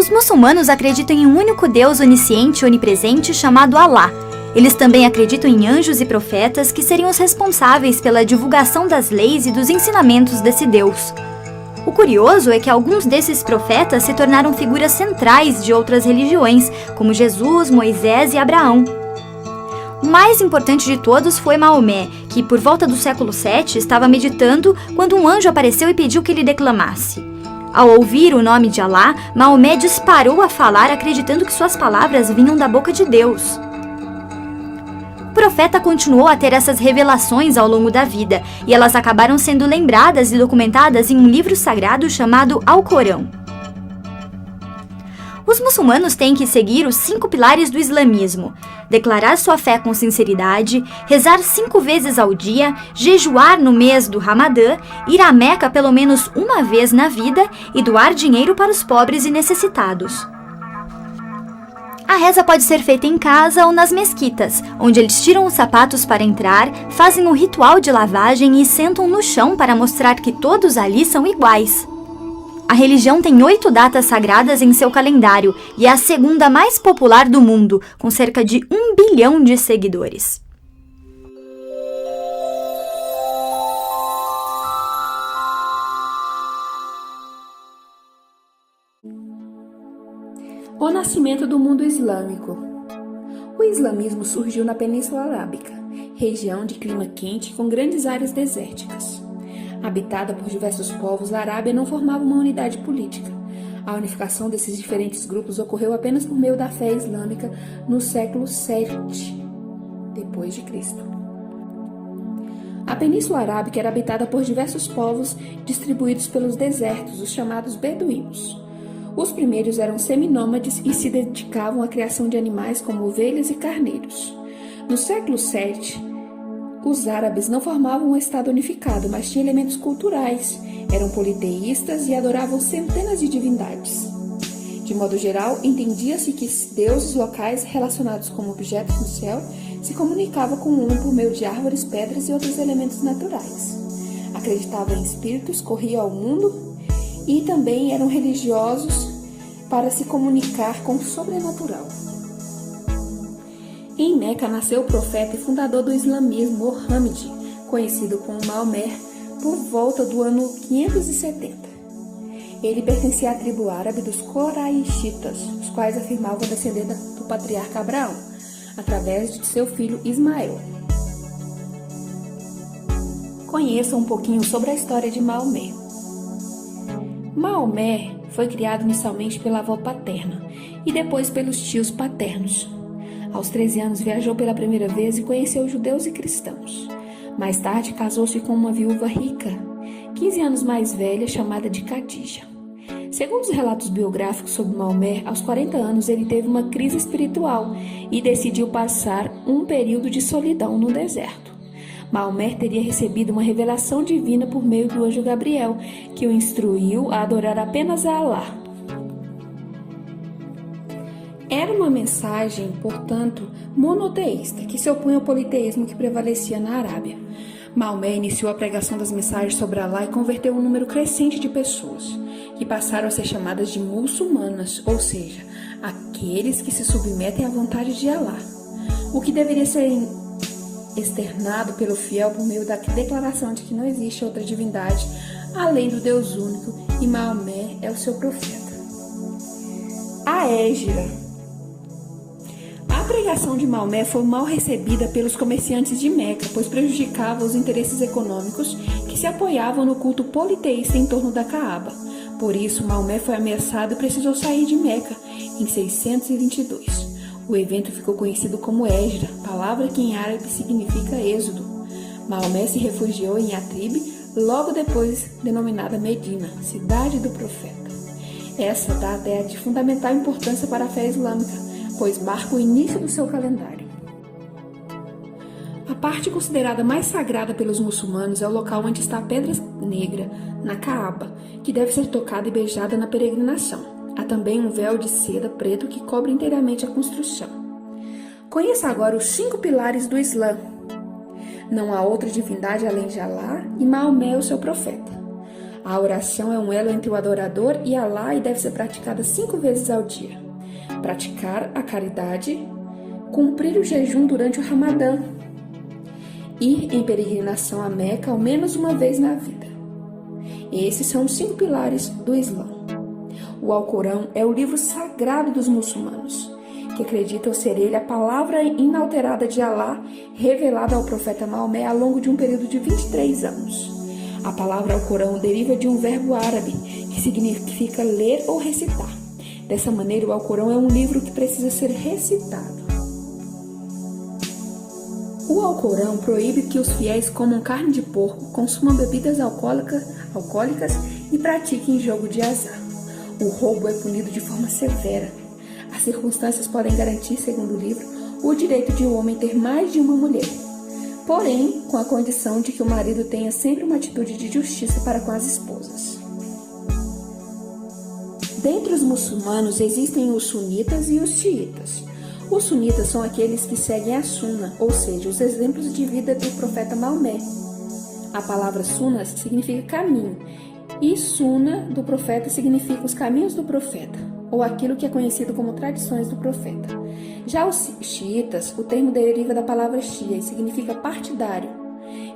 Os muçulmanos acreditam em um único Deus onisciente e onipresente chamado Alá. Eles também acreditam em anjos e profetas que seriam os responsáveis pela divulgação das leis e dos ensinamentos desse Deus. O curioso é que alguns desses profetas se tornaram figuras centrais de outras religiões, como Jesus, Moisés e Abraão. O mais importante de todos foi Maomé, que por volta do século VII estava meditando quando um anjo apareceu e pediu que ele declamasse. Ao ouvir o nome de Alá, Maomé disparou a falar acreditando que suas palavras vinham da boca de Deus. O profeta continuou a ter essas revelações ao longo da vida, e elas acabaram sendo lembradas e documentadas em um livro sagrado chamado Alcorão. Os muçulmanos têm que seguir os 5 pilares do islamismo: declarar sua fé com sinceridade, rezar 5 vezes ao dia, jejuar no mês do Ramadã, ir à Meca pelo menos uma vez na vida e doar dinheiro para os pobres e necessitados. A reza pode ser feita em casa ou nas mesquitas, onde eles tiram os sapatos para entrar, fazem o ritual de lavagem e sentam no chão para mostrar que todos ali são iguais. A religião tem 8 datas sagradas em seu calendário e é a segunda mais popular do mundo, com cerca de 1 bilhão de seguidores. O nascimento do mundo islâmico. O islamismo surgiu na Península Arábica, região de clima quente com grandes áreas desérticas. Habitada por diversos povos, a Arábia não formava uma unidade política. A unificação desses diferentes grupos ocorreu apenas por meio da fé islâmica no século VII depois de Cristo. A Península Arábica era habitada por diversos povos distribuídos pelos desertos, os chamados beduínos. Os primeiros eram seminômades e se dedicavam à criação de animais como ovelhas e carneiros. No século VII, os árabes não formavam um estado unificado, mas tinham elementos culturais, eram politeístas e adoravam centenas de divindades. De modo geral, entendia-se que deuses locais relacionados como objetos no céu se comunicavam com o mundo por meio de árvores, pedras e outros elementos naturais. Acreditavam em espíritos, corriam ao mundo e também eram religiosos para se comunicar com o sobrenatural. Em Meca nasceu o profeta e fundador do islamismo, Mohammed, conhecido como Maomé, por volta do ano 570. Ele pertencia à tribo árabe dos Coraíxitas, os quais afirmavam descender do patriarca Abraão, através de seu filho Ismael. Conheça um pouquinho sobre a história de Maomé. Maomé foi criado inicialmente pela avó paterna e depois pelos tios paternos. Aos 13 anos viajou pela primeira vez e conheceu judeus e cristãos. Mais tarde casou-se com uma viúva rica, 15 anos mais velha, chamada de Khadija. Segundo os relatos biográficos sobre Maomé, aos 40 anos ele teve uma crise espiritual e decidiu passar um período de solidão no deserto. Maomé teria recebido uma revelação divina por meio do anjo Gabriel, que o instruiu a adorar apenas a Alá. Era uma mensagem, portanto, monoteísta, que se opunha ao politeísmo que prevalecia na Arábia. Maomé iniciou a pregação das mensagens sobre Alá e converteu um número crescente de pessoas, que passaram a ser chamadas de muçulmanas, ou seja, aqueles que se submetem à vontade de Alá, o que deveria ser externado pelo fiel por meio da declaração de que não existe outra divindade além do Deus único e Maomé é o seu profeta. A Hégira. A pregação de Maomé foi mal recebida pelos comerciantes de Meca, pois prejudicava os interesses econômicos que se apoiavam no culto politeísta em torno da Caaba. Por isso, Maomé foi ameaçado e precisou sair de Meca em 622. O evento ficou conhecido como Hégira, palavra que em árabe significa êxodo. Maomé se refugiou em Atrib, logo depois denominada Medina, cidade do profeta. Essa data é de fundamental importância para a fé islâmica, pois marca o início do seu calendário. A parte considerada mais sagrada pelos muçulmanos é o local onde está a Pedra Negra, na Caaba, que deve ser tocada e beijada na peregrinação. Há também um véu de seda preto que cobre inteiramente a construção. Conheça agora os 5 pilares do Islã. Não há outra divindade além de Alá e Maomé, o seu profeta. A oração é um elo entre o adorador e Alá e deve ser praticada 5 vezes ao dia. Praticar a caridade, cumprir o jejum durante o Ramadã, ir em peregrinação a Meca ao menos uma vez na vida. Esses são os 5 pilares do Islã. O Alcorão é o livro sagrado dos muçulmanos, que acreditam ser ele a palavra inalterada de Alá, revelada ao profeta Maomé ao longo de um período de 23 anos. A palavra Alcorão deriva de um verbo árabe, que significa ler ou recitar. Dessa maneira, o Alcorão é um livro que precisa ser recitado. O Alcorão proíbe que os fiéis comam carne de porco, consumam bebidas alcoólicas e pratiquem jogo de azar. O roubo é punido de forma severa. As circunstâncias podem garantir, segundo o livro, o direito de um homem ter mais de uma mulher, porém, com a condição de que o marido tenha sempre uma atitude de justiça para com as esposas. Dentre os muçulmanos existem os sunitas e os xiitas. Os sunitas são aqueles que seguem a Sunna, ou seja, os exemplos de vida do profeta Maomé. A palavra Sunna significa caminho, e Sunna do profeta significa os caminhos do profeta, ou aquilo que é conhecido como tradições do profeta. Já os xiitas, o termo deriva da palavra shia e significa partidário.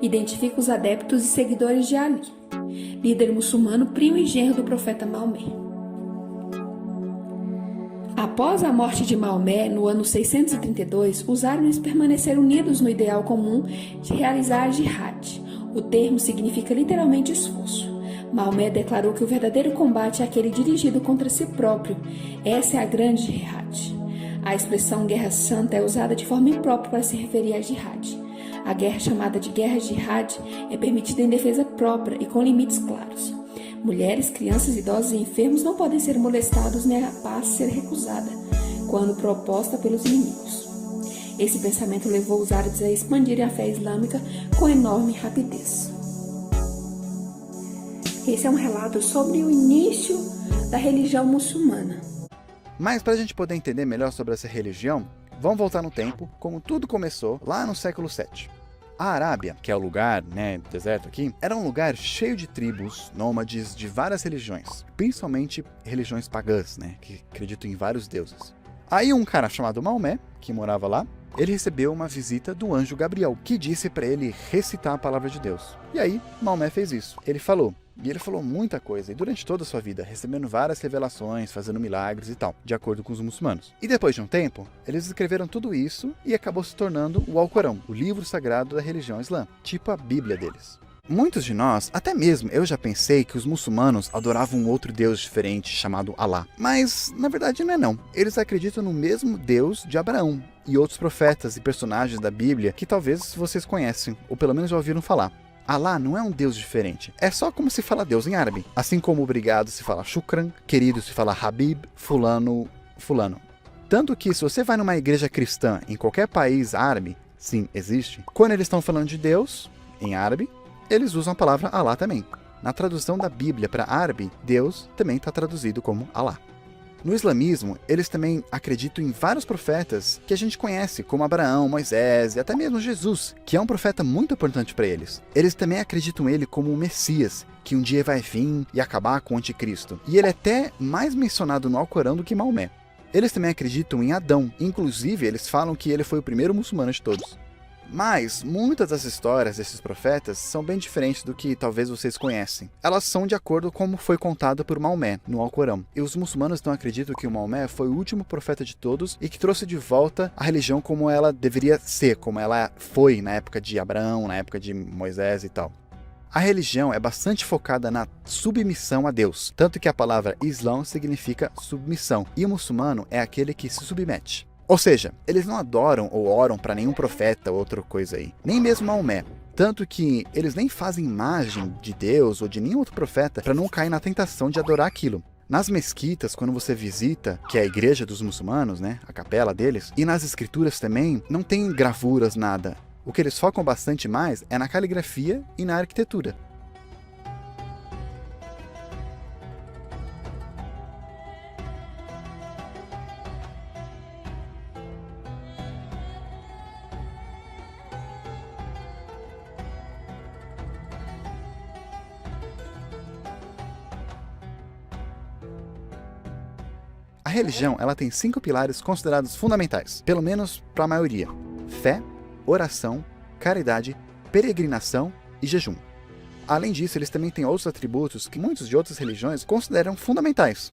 Identifica os adeptos e seguidores de Ali, líder muçulmano, primo e genro do profeta Maomé. Após a morte de Maomé, no ano 632, os árabes permaneceram unidos no ideal comum de realizar a jihad. O termo significa literalmente esforço. Maomé declarou que o verdadeiro combate é aquele dirigido contra si próprio. Essa é a grande jihad. A expressão guerra santa é usada de forma imprópria para se referir à jihad. A guerra chamada de guerra jihad é permitida em defesa própria e com limites claros. Mulheres, crianças, idosos e enfermos não podem ser molestados nem a paz ser recusada, quando proposta pelos inimigos. Esse pensamento levou os árabes a expandirem a fé islâmica com enorme rapidez. Esse é um relato sobre o início da religião muçulmana. Mas para a gente poder entender melhor sobre essa religião, vamos voltar no tempo, como tudo começou lá no século VII. A Arábia, que é o lugar, deserto aqui, era um lugar cheio de tribos nômades de várias religiões, principalmente religiões pagãs, que acreditam em vários deuses. Aí um cara chamado Maomé, que morava lá, ele recebeu uma visita do anjo Gabriel, que disse para ele recitar a palavra de Deus. E aí, Maomé fez isso. Ele falou muita coisa, e durante toda a sua vida, recebendo várias revelações, fazendo milagres e tal, de acordo com os muçulmanos. E depois de um tempo, eles escreveram tudo isso e acabou se tornando o Alcorão, o livro sagrado da religião islã, tipo a Bíblia deles. Muitos de nós, até mesmo eu já pensei que os muçulmanos adoravam um outro Deus diferente chamado Alá. Mas, na verdade, não é não. Eles acreditam no mesmo Deus de Abraão e outros profetas e personagens da Bíblia que talvez vocês conhecem, ou pelo menos já ouviram falar. Alá não é um Deus diferente, é só como se fala Deus em árabe. Assim como obrigado se fala shukran, querido se fala habib, fulano. Tanto que se você vai numa igreja cristã em qualquer país árabe, sim, existe, quando eles estão falando de Deus, em árabe, eles usam a palavra Alá também. Na tradução da Bíblia para árabe, Deus também está traduzido como Alá. No islamismo, eles também acreditam em vários profetas que a gente conhece, como Abraão, Moisés e até mesmo Jesus, que é um profeta muito importante para eles. Eles também acreditam nele como o Messias, que um dia vai vir e acabar com o anticristo. E ele é até mais mencionado no Alcorão do que Maomé. Eles também acreditam em Adão, inclusive eles falam que ele foi o primeiro muçulmano de todos. Mas muitas das histórias desses profetas são bem diferentes do que talvez vocês conhecem. Elas são de acordo com como foi contado por Maomé no Alcorão. E os muçulmanos não acreditam que o Maomé foi o último profeta de todos e que trouxe de volta a religião como ela deveria ser, como ela foi na época de Abraão, na época de Moisés e tal. A religião é bastante focada na submissão a Deus, tanto que a palavra Islã significa submissão, e o muçulmano é aquele que se submete. Ou seja, eles não adoram ou oram para nenhum profeta ou outra coisa aí, nem mesmo Maomé. Tanto que eles nem fazem imagem de Deus ou de nenhum outro profeta para não cair na tentação de adorar aquilo. Nas mesquitas, quando você visita, que é a igreja dos muçulmanos, a capela deles, e nas escrituras também, não tem gravuras, nada. O que eles focam bastante mais é na caligrafia e na arquitetura. religião ela tem 5 pilares considerados fundamentais, pelo menos para a maioria: fé, oração, caridade, peregrinação e jejum. Além disso, eles também têm outros atributos que muitos de outras religiões consideram fundamentais,